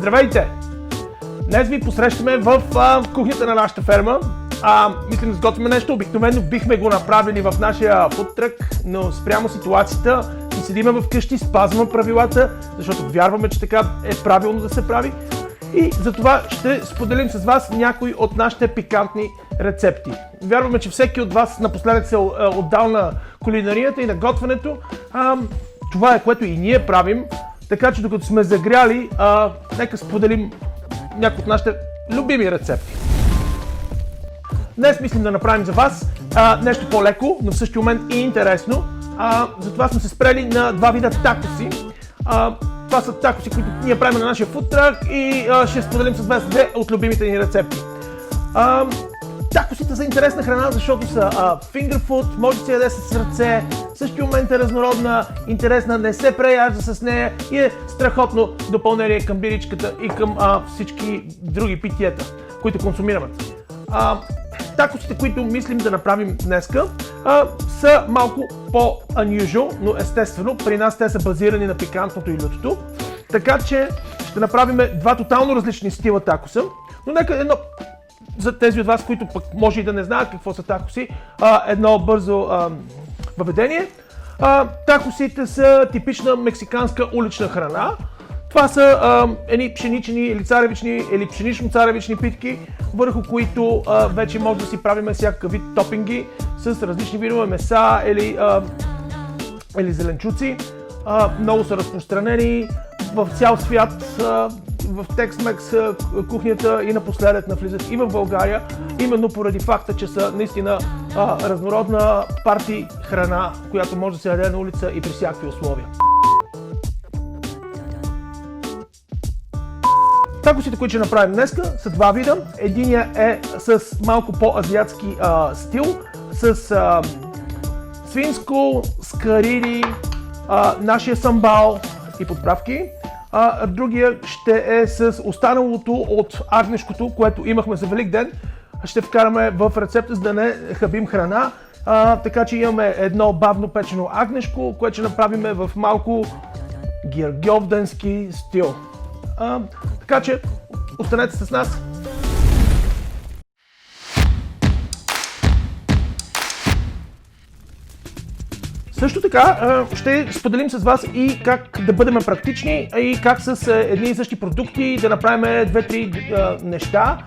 Здравейте! Днес ви посрещаме в кухнята на нашата ферма. Мислим да сготвим нещо. Обикновено бихме го направили в нашия фудтрък, но спрямо ситуацията и седиме вкъщи, спазваме правилата, защото вярваме, че така е правилно да се прави. И затова ще споделим с вас някои от нашите пикантни рецепти. Вярваме, че всеки от вас напоследък се отдал на кулинарията и на готвенето. Това е, което и ние правим. Така че докато сме загряли, нека споделим някои от нашите любими рецепти. Днес мислим да направим за вас нещо по-леко, но в същия момент и интересно. Затова сме се спрели на два вида такоси. Това са такоси, които ние правим на нашия фудтрак и ще споделим с вас две от любимите ни рецепти. Такосите са интересна храна, защото са finger food, може да се яде с ръце, в същия момент е разнородна, интересна, не се преяжда с нея и е страхотно допълнение към биричката и към всички други питиета, които консумираме. Такосите, които мислим да направим днеска, са малко по-unusual, но естествено при нас те са базирани на пикантното и лютото. Така че ще направим два тотално различни стила такоса, но нека едно за тези от вас, които пък може и да не знаят какво са такоси, едно бързо въведение. Такосите са типична мексиканска улична храна. Това са едни пшенични или царевични или пшенично-царевични питки, върху които вече може да си правим всякакъв вид топинги с различни видове меса или зеленчуци. Много са разпространени в цял свят, в Tex-Mex кухнята и напоследък навлизат и в България, именно поради факта, че са наистина разнородна парти храна, която може да се яде на улица и при всякакви условия. Такосите, които ще направим днеска, са два вида. Единият е с малко по-азиатски стил, с свинско, скариди, нашия самбал и подправки. Другия ще е с останалото от агнешкото, което имахме за Велик ден. Ще вкараме в рецепта, за да не хабим храна. Така че имаме едно бавно печено агнешко, което ще направим в малко гергьовденски стил. Така че останете с нас. Също така ще споделим с вас и как да бъдем практични и как с едни и същи продукти да направим две-три неща,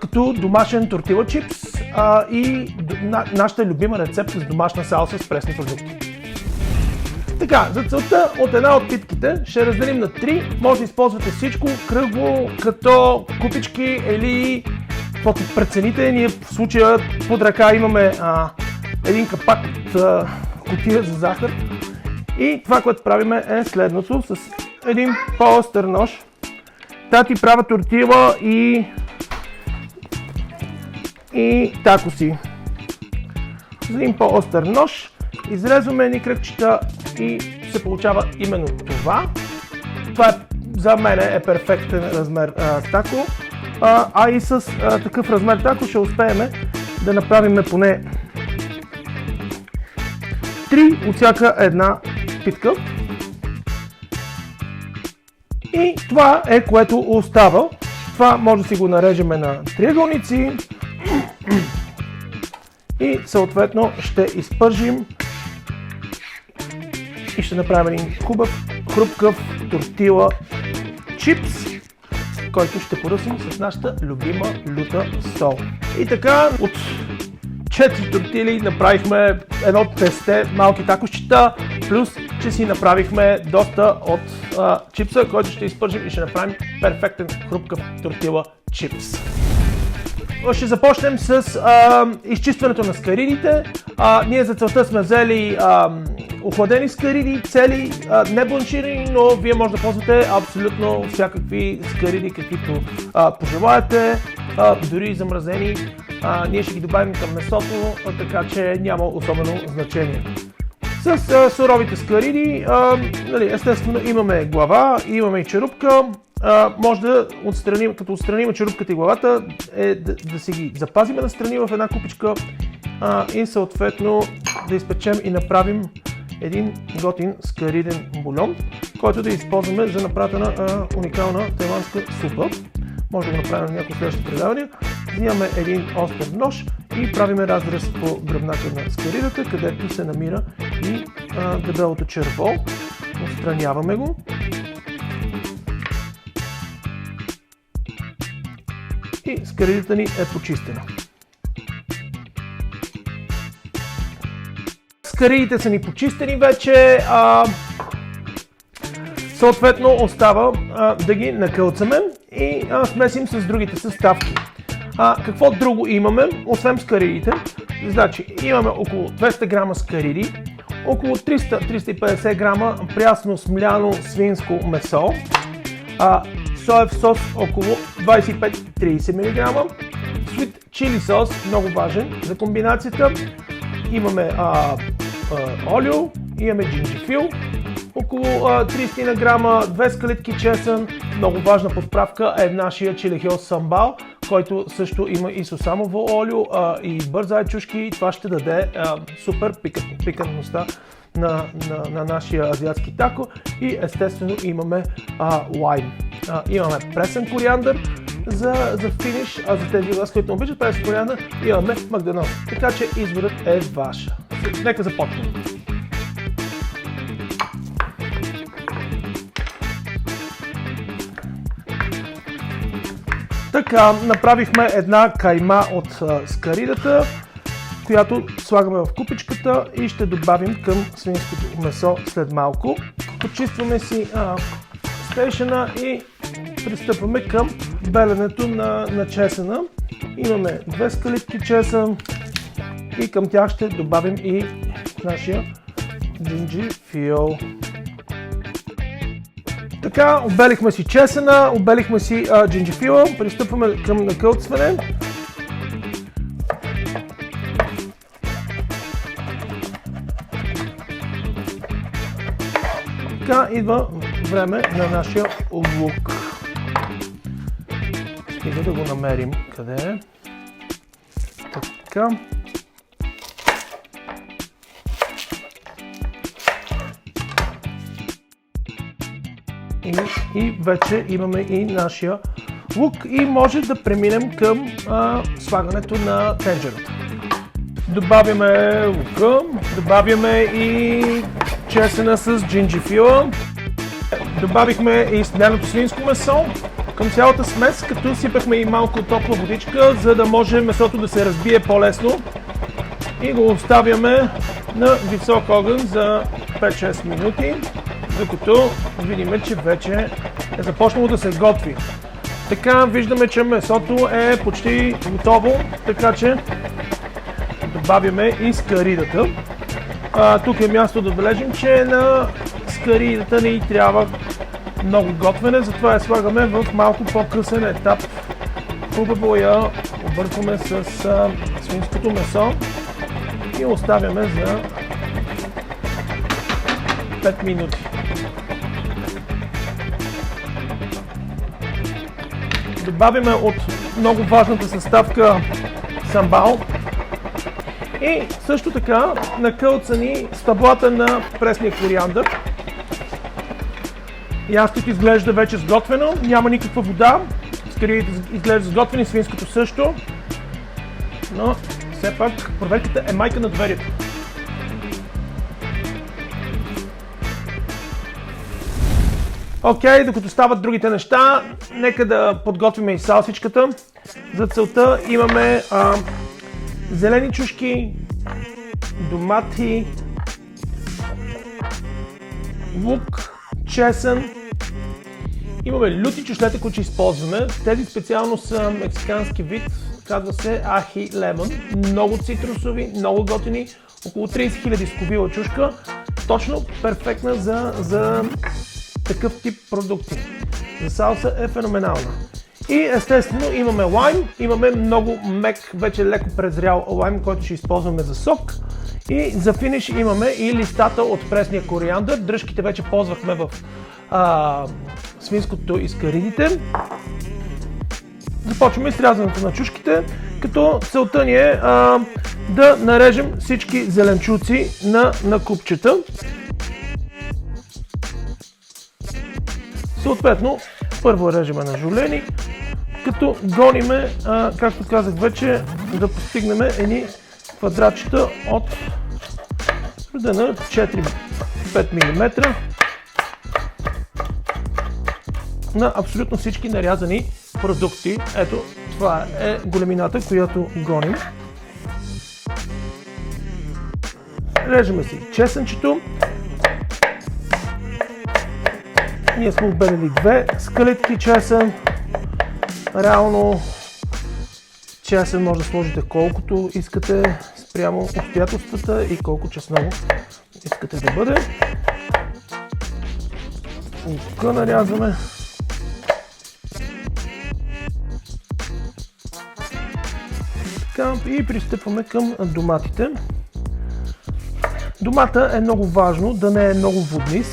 като домашен тортила чипс и нашата любима рецепта с домашна салса с пресни продукти. Така, за целта от една от питките ще разделим на три. Може да използвате всичко кръгло, като купички или каквото прецените. Ние в случая под ръка имаме един капак от кутия за захар. И това, което правим е следното, с един по-остър нож. Тати правя тортила и такоси. С един по-остър нож изрезваме едни кръгчета и се получава именно това. Това за мен е перфектен размер тако. И с такъв размер тако ще успеем да направим поне 3 от всяка една питка. И това е, което остава. Това може да си го нарежем на триъгълници и съответно ще изпържим и ще направим един хубав, хрупкав тортила чипс, който ще поръсим с нашата любима люта сол. И така от 4 тортили направихме едно тесте, малки такосчета, плюс че си направихме доста от чипса, който ще изпържим и ще направим перфектен хрупкав тортила чипс. Ще започнем с изчистването на скаридите. Ние за целта сме взели охладени скариди, цели, не бланширани, но вие може да ползвате абсолютно всякакви скариди, каквито пожелаете, дори и замразени. Ние ще ги добавим към месото, така че няма особено значение. С суровите скариди, естествено имаме глава, имаме и черупка. Може да отстраним, като отстраним черупката и главата, да си ги запазим настрани в една купичка и съответно да изпечем и направим един готин скариден бульон, който да използваме за направата на уникална тайландска супа. Може да го направим на някои следващи предавания. Взимаме един остър нож и правиме разрез по гръбнака на скаридата, където се намира и дебелото черво. Отстраняваме го. И скаридата ни е почистена. Скаридите са ни почистени вече. Съответно остава да ги накълцаме и смесим с другите съставки. Какво друго имаме, освен скаридите? Значи имаме около 200 грама скариди, около 300-350 грама прясно смляно свинско месо, соев сос около 25-30 мг, sweet chili сос, много важен за комбинацията. Имаме олио, имаме джинджифил, около 30 на грама, 2 скалитки чесън. Много важна подправка е нашия чилихил самбал, който също има и сусамово олио и бърза чушки. Това ще даде супер пикантността на нашия азиатски тако. И естествено имаме лайм. Имаме пресен кориандър за финиш, а за тези вас, които не обичат пресен кориандър, имаме магданос. Така че изборът е ваша. Нека започнем. Така, направихме една кайма от скаридата, която слагаме в купичката и ще добавим към свинското месо след малко. Почистваме си стейшъна и пристъпваме към беленето на чесъна. Имаме 2 скалитки чесън и към тях ще добавим и нашия джинджифил. Така, обелихме си чесъна, обелихме си джинджифила, пристъпваме към накълцване. Така, идва време на нашия лук. Стига да го намерим къде е. Така. И вече имаме и нашия лук и може да преминем към слагането на тенджерата. Добавяме лука, добавяме и чесъна с джинджифила, добавихме и смляното свинско месо към цялата смес, като сипахме и малко топла водичка, за да може месото да се разбие по-лесно и го оставяме на висок огън за 5-6 минути, докато видим, че вече е започнало да се готви. Така виждаме, че месото е почти готово, така че добавяме и скаридата. Тук е място да отбележим, че на скаридата ни трябва много готвене, затова я слагаме в малко по-късен етап. Хубаво я объркваме с свинското месо и оставяме за 5 минути. Добавяме от много важната съставка самбал и също така накълцани стъблата на пресния кориандър. Ястото изглежда вече сготвено, няма никаква вода, скаридите изглежда сготвени, свинското също, но все пак проверката е майка на доверието. Окей, докато стават другите неща, нека да подготвим и салсичката. За целта имаме зелени чушки, домати, лук, чесън. Имаме люти чушлета, които ще използваме. Тези специално са мексикански вид, казва се ахи лемон. Много цитрусови, много готини, около 30 000 сковила чушка. Точно перфектна за такъв тип продукти. За салса е феноменална. И естествено имаме лайм, имаме много мек, вече леко презрял лайм, който ще използваме за сок. И за финиш имаме и листата от пресния кориандър. Дръжките вече ползвахме в свинското и скаридите. Започваме изрязването на чушките, като целта ни е да нарежем всички зеленчуци на купчета. Съответно, първо режеме на жулени, като гониме, както казах вече, да постигнем едни квадратчета от на 4-5 мм на абсолютно всички нарязани продукти. Ето, това е големината, която гоним. Режеме си чесънчето. Ние сме отбелили 2 скалитки чесън. Реално чесън може да сложите колкото искате спрямо обстоятелствата и колко чесново искате да бъде. И тук нарязваме. Така, и пристъпваме към доматите. Домата е много важно да не е много воднис.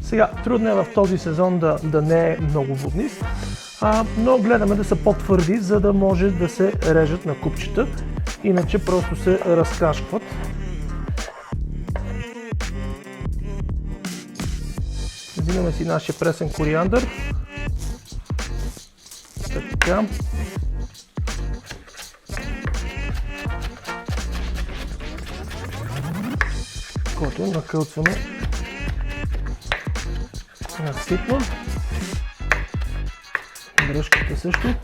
Сега, трудно е в този сезон да не е много воднис, но гледаме да са по-твърди, за да може да се режат на купчета, иначе просто се разкашкват. Взимаме си нашия пресен кориандър. Така. Който накълцваме насипно. Дръжката също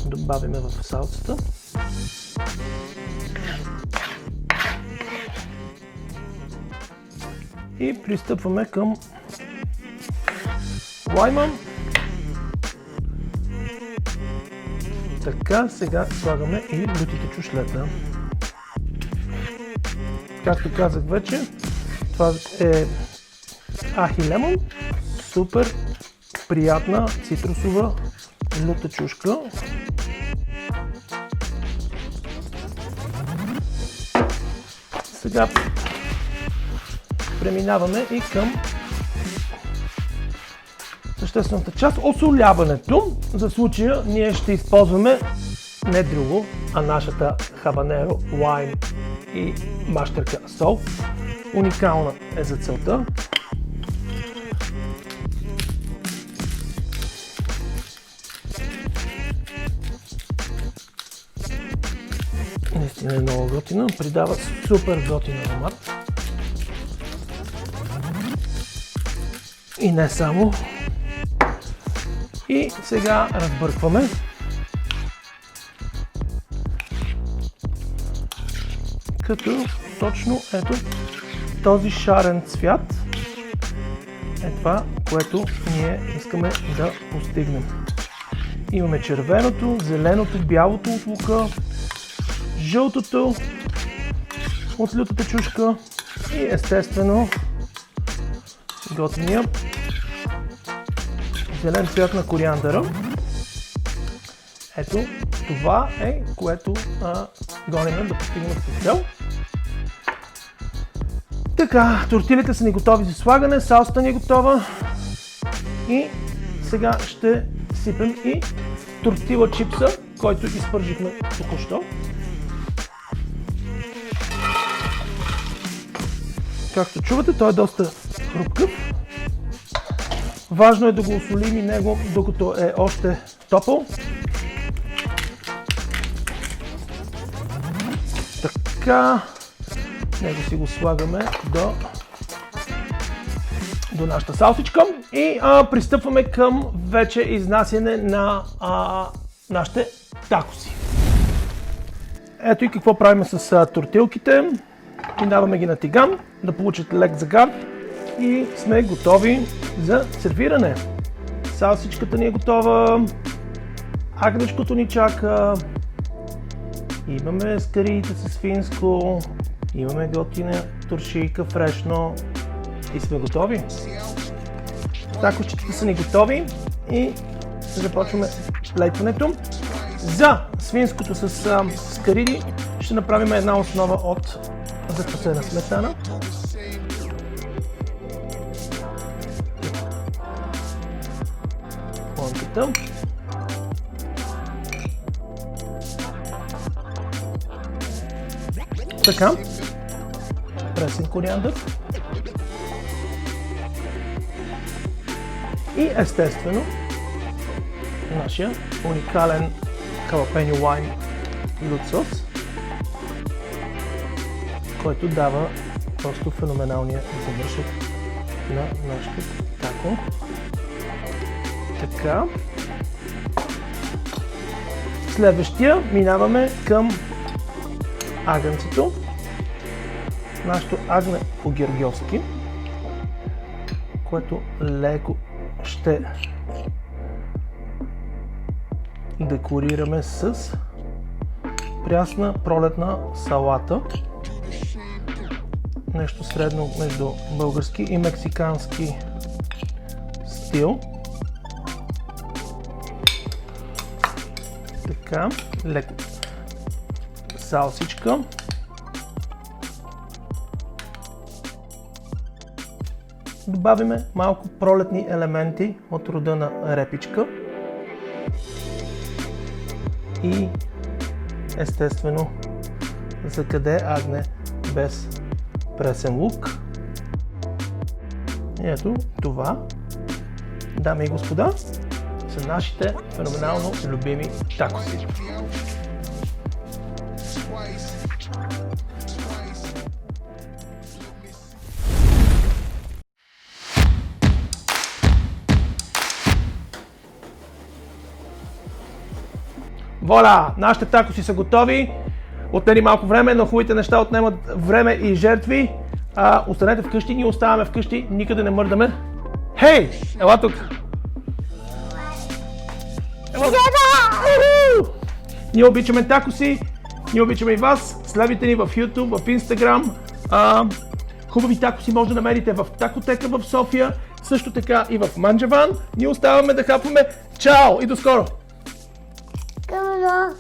добавяме в салцата. И пристъпваме към лайма. Така, сега слагаме и лютите чушлета. Както казах вече, това е ахи лемон, супер приятна цитрусова люта чушка. Сега преминаваме и към съществената част, осоляването. За случая ние ще използваме не друго, а нашата хабанеро, лайм и мащерка сол. Уникална е за целта. Наистина е много готина, придава супер готин аромат. И не само. И сега разбъркваме. Като точно ето този шарен цвят е това, което ние искаме да постигнем. Имаме червеното, зеленото, бялото от лука, жълтото от лютата чушка и естествено готиния зелен цвят на кориандъра. Ето това е, което гоним да постигнем като цел. Така, тортилите са ни готови за слагане, салсата ни е готова и сега ще сипем и тортила чипса, който изпържихме току-що. Както чувате, той е доста хрупкав. Важно е да го осолим и него, докато е още топъл. Така, него си го слагаме до нашата салсичка и пристъпваме към вече изнасяне на нашите такоси. Ето и какво правим с тортилките. Минаваме ги на тиган, да получат лек загар и сме готови за сервиране. Салсичката ни е готова, агнечкото ни чака, имаме скариите с финско, имаме готина туршийка фрешно и сме готови. Такосчетите са ни готови и започваме плейтването. За свинското с скариди ще направим една основа от заквасена сметана. Плонката. Така. Пресен кориандър. И естествено, нашия уникален халапеньо лайм луд сос, който дава просто феноменалния завършек на нашето тако. Така. Следващия минаваме към агънцето. Нашето агне по-георгиовски, което леко ще декорираме с прясна пролетна салата. Нещо средно между български и мексикански стил. Така, леко салсичка. Добавиме малко пролетни елементи от рода на репичка. И естествено, за къде агне без пресен лук. И ето това, дами и господа, са нашите феноменално любими такоси. Воля! Нашите такоси са готови. Отнели малко време, но хубавите неща отнемат време и жертви. Останете вкъщи, ние оставаме вкъщи, никъде не мърдаме. Хей! Ела тук! Ние обичаме такоси, ние обичаме и вас. Следвайте ни в YouTube, в Instagram. Хубави такоси може да намерите в Такотека в София, също така и в Манджаван. Ние оставаме да хапваме. Чао и до скоро! Come on,